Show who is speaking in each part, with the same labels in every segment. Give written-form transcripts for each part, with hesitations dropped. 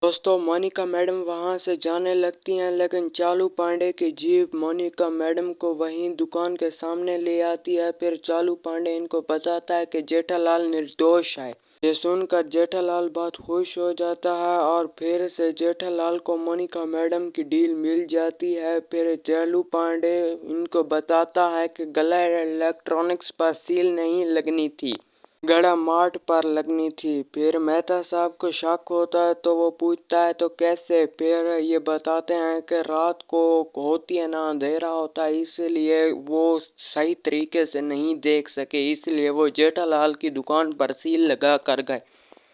Speaker 1: दोस्तों, मोनिका मैडम वहां से जाने लगती हैं, लेकिन चालू पांडे की जीप मोनिका मैडम को वहीं दुकान के सामने ले आती है। फिर चालू पांडे इनको बताता है कि जेठालाल निर्दोष है। ये सुनकर जेठालाल बहुत खुश हो जाता है और फिर से जेठालाल को मोनिका मैडम की डील मिल जाती है। फिर चालू पांडे इनको बताता है कि गला इलेक्ट्रॉनिक्स पर सील नहीं लगनी थी, गड़ा मार्ट पर लगनी थी। फिर मेहता साहब को शक होता है तो वो पूछता है तो कैसे। फिर ये बताते हैं कि रात को होती है ना, अंधेरा होता है, इसलिए वो सही तरीके से नहीं देख सके, इसलिए वो जेठालाल की दुकान पर सील लगा कर गए।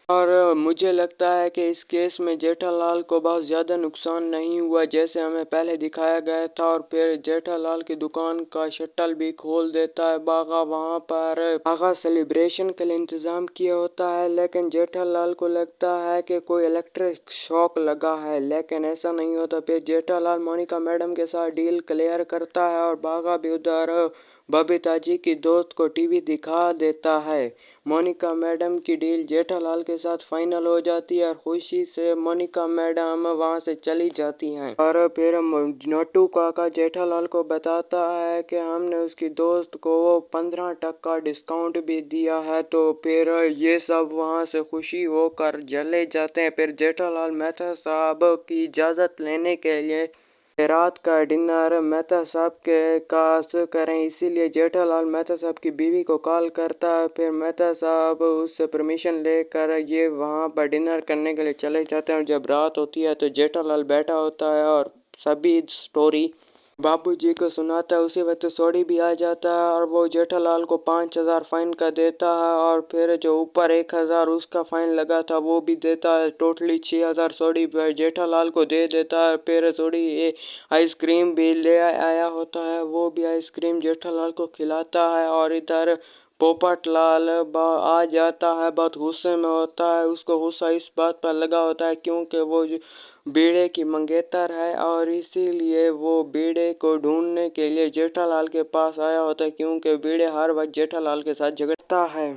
Speaker 1: और मुझे लगता है कि इस केस में जेठालाल को बहुत ज़्यादा नुकसान नहीं हुआ जैसे हमें पहले दिखाया गया था। और फिर जेठालाल की दुकान का शटल भी खोल देता है बागा। वहाँ पर बागा सेलिब्रेशन के लिए इंतज़ाम किया होता है, लेकिन जेठालाल को लगता है कि कोई इलेक्ट्रिक शॉक लगा है, लेकिन ऐसा नहीं होता। फिर जेठालाल मोनिका मैडम के साथ डील क्लियर करता है और बागा भी उधर बबीता जी की दोस्त को टीवी दिखा देता है। मोनिका मैडम की डील जेठालाल के साथ फाइनल हो जाती है और खुशी से मोनिका मैडम वहां से चली जाती हैं। और फिर नोटू काका जेठालाल को बताता है कि हमने उसकी दोस्त को 15% डिस्काउंट भी दिया है। तो फिर ये सब वहां से खुशी होकर चले जाते हैं। फिर जेठालाल मेहता साहब की इजाज़त लेने के लिए रात का डिनर मेहता साहब के पास करें, इसीलिए जेठालाल मेहता साहब की बीवी को कॉल करता है। फिर मेहता साहब उससे परमिशन लेकर ये वहाँ पर डिनर करने के लिए चले जाते हैं। और जब रात होती है तो जेठालाल बैठा होता है और सभी स्टोरी बाबूजी को सुनाता है। उसी वक्त सोडी भी आ जाता है और वो जेठालाल को 5,000 फाइन का देता है और फिर जो ऊपर 1,000 उसका फाइन लगा था वो भी देता है। टोटली 6,000 सोडी जेठालाल को दे देता है। फिर सोडी आइसक्रीम भी ले आया होता है, वो भी आइसक्रीम जेठालाल को खिलाता है। और इधर पोपटलाल आ जाता है, बहुत गुस्से में होता है। उसको गुस्सा इस बात पर लगा होता है क्योंकि वो बीड़े की मंगेतर है और इसीलिए वो बीड़े को ढूंढने के लिए जेठालाल के पास आया होता है, क्योंकि बीड़े हर वक्त जेठालाल के साथ झगड़ता है।